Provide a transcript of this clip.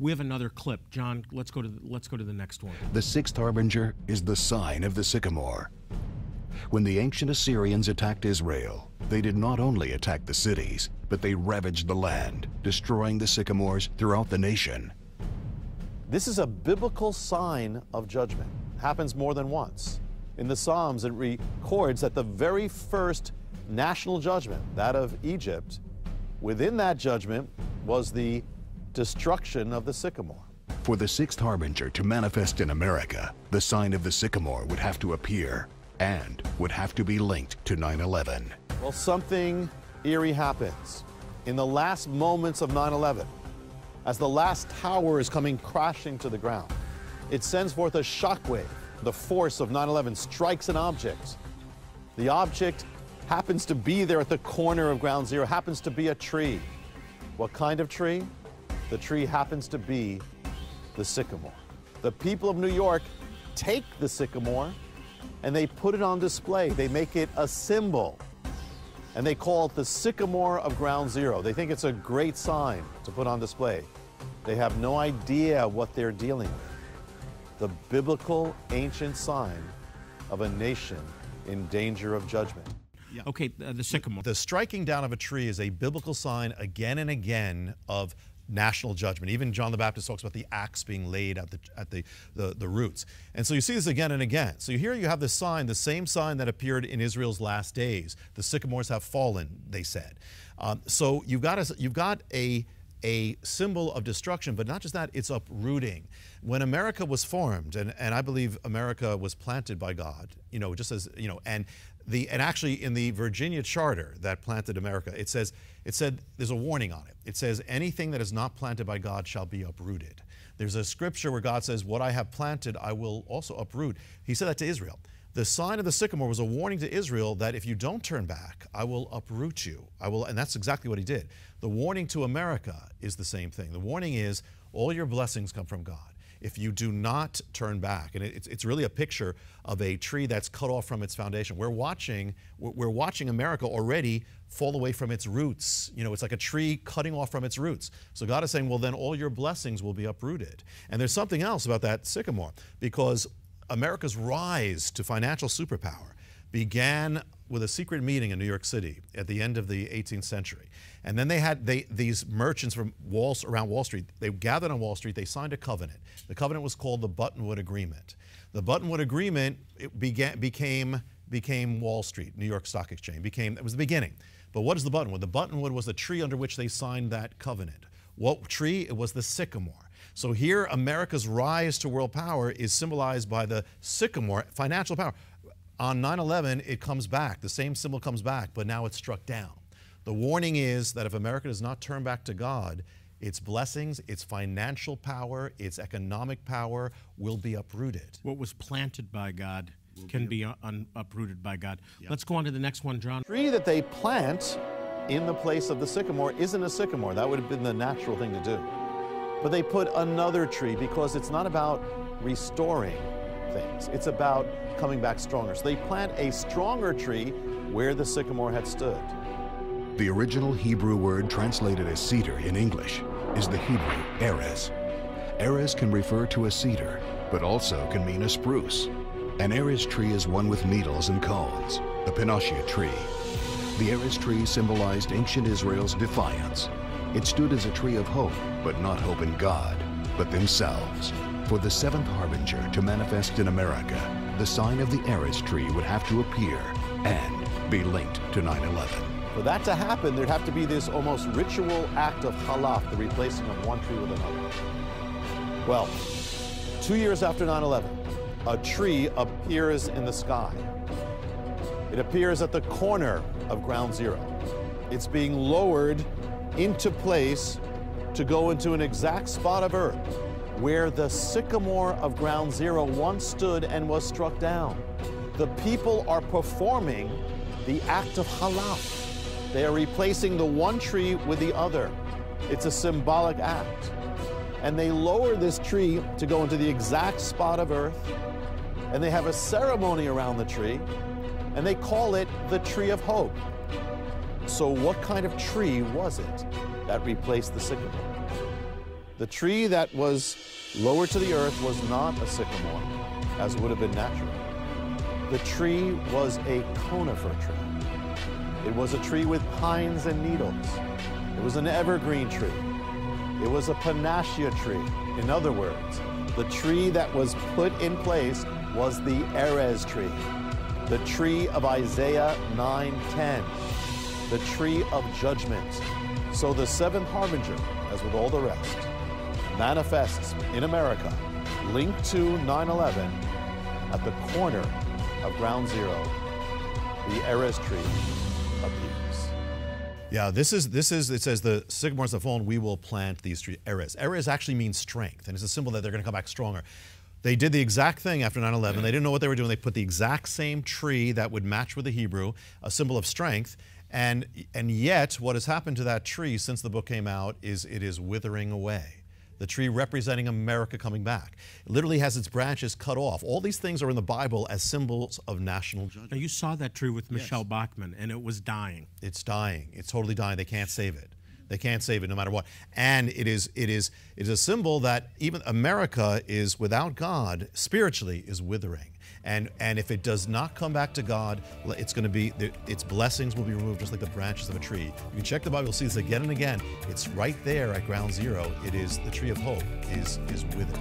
We have another clip. John, let's go to the next one. The sixth harbinger is the sign of the sycamore. When the ancient Assyrians attacked Israel, they did not only attack the cities, but they ravaged the land, destroying the sycamores throughout the nation. This is a biblical sign of judgment. It happens more than once. In the Psalms, it records that the very first national judgment, that of Egypt, within that judgment was the destruction of the sycamore. For the sixth harbinger to manifest in America, the sign of the sycamore would have to appear and would have to be linked to 9/11. Well, something eerie happens. In the last moments of 9/11, as the last tower is coming crashing to the ground, it sends forth a shockwave. The force of 9/11 strikes an object. The object happens to be there at the corner of Ground Zero, happens to be a tree. What kind of tree? The tree happens to be the sycamore. The people of New York take the sycamore and they put it on display. They make it a symbol, and they call it the sycamore of Ground Zero. They think it's a great sign to put on display. They have no idea what they're dealing with. The biblical ancient sign of a nation in danger of judgment. Yeah. Okay, the sycamore. The striking down of a tree is a biblical sign again and again of national judgment. Even John the Baptist talks about the axe being laid at the roots. And so you see this again and again. So here you have this sign, the same sign that appeared in Israel's last days. The sycamores have fallen, they said. So you've got a symbol of destruction, but not just that, it's uprooting. When America was formed, and I believe America was planted by God, just as, and actually in the Virginia Charter that planted America, it said there's a warning on it. It says anything that is not planted by God shall be uprooted. There's a scripture where God says, what I have planted, I will also uproot. He said that to Israel. The sign of the sycamore was a warning to Israel that if you don't turn back, I will uproot you. And that's exactly what he did. The warning to America is the same thing. The warning is all your blessings come from God. If you do not turn back, and it's really a picture of a tree that's cut off from its foundation. We're watching America already fall away from its roots. It's like a tree cutting off from its roots. So God is saying, well, then all your blessings will be uprooted. And there's something else about that sycamore, because America's rise to financial superpower began with a secret meeting in New York City at the end of the 18th century. And then these merchants from around Wall Street, they gathered on Wall Street, they signed a covenant. The covenant was called the Buttonwood Agreement. The Buttonwood Agreement became Wall Street, New York Stock Exchange. It was the beginning. But what is the Buttonwood? The Buttonwood was the tree under which they signed that covenant. What tree? It was the sycamore. So here, America's rise to world power is symbolized by the sycamore, financial power. On 9/11, it comes back. The same symbol comes back, but now it's struck down. The warning is that if America does not turn back to God, its blessings, its financial power, its economic power will be uprooted. What was planted by God can be uprooted by God. Yep. Let's go on to the next one, John. The tree that they plant in the place of the sycamore isn't a sycamore. That would have been the natural thing to do. But they put another tree because it's not about restoring things. It's about coming back stronger. So they plant a stronger tree where the sycamore had stood. The original Hebrew word translated as cedar in English is the Hebrew erez. Erez can refer to a cedar, but also can mean a spruce. An erez tree is one with needles and cones, the pinocchia tree. The erez tree symbolized ancient Israel's defiance. It stood as a tree of hope, but not hope in God, but themselves. For the seventh harbinger to manifest in America, the sign of the erez tree would have to appear and be linked to 9/11. For that to happen, there'd have to be this almost ritual act of halaf, the replacing of one tree with another. Well, 2 years after 9/11, a tree appears in the sky. It appears at the corner of Ground Zero. It's being lowered into place to go into an exact spot of earth where the sycamore of Ground Zero once stood and was struck down. The people are performing the act of halaf. They are replacing the one tree with the other. It's a symbolic act. And they lower this tree to go into the exact spot of earth, and they have a ceremony around the tree, and they call it the Tree of Hope. So what kind of tree was it that replaced the sycamore? The tree that was lowered to the earth was not a sycamore, as would have been natural. The tree was a conifer tree. It was a tree with pines and needles. It was an evergreen tree. It was a panacea tree. In other words, the tree that was put in place was the Erez tree, the tree of Isaiah 9:10, the tree of judgment. So the seventh harbinger, as with all the rest, manifests in America, linked to 9/11, at the corner of Ground Zero. The Erez tree appears. Yeah, this is, it says the sycamores have fallen, we will plant these trees. Erez. Erez actually means strength, and it's a symbol that they're going to come back stronger. They did the exact thing after 9/11. They didn't know what they were doing. They put the exact same tree that would match with the Hebrew, a symbol of strength. And yet, what has happened to that tree since the book came out is it is withering away. The tree representing America coming back. It literally has its branches cut off. All these things are in the Bible as symbols of national judgment. Now, you saw that tree with Michelle Bachmann, and it was dying. It's dying. It's totally dying. They can't save it. They can't save it no matter what. And it is a symbol that even America is, without God, spiritually, is withering. And if it does not come back to God, it's going to be, its blessings will be removed just like the branches of a tree. You can check the Bible, you'll see this again and again. It's right there at Ground Zero. It is the tree of hope is withered.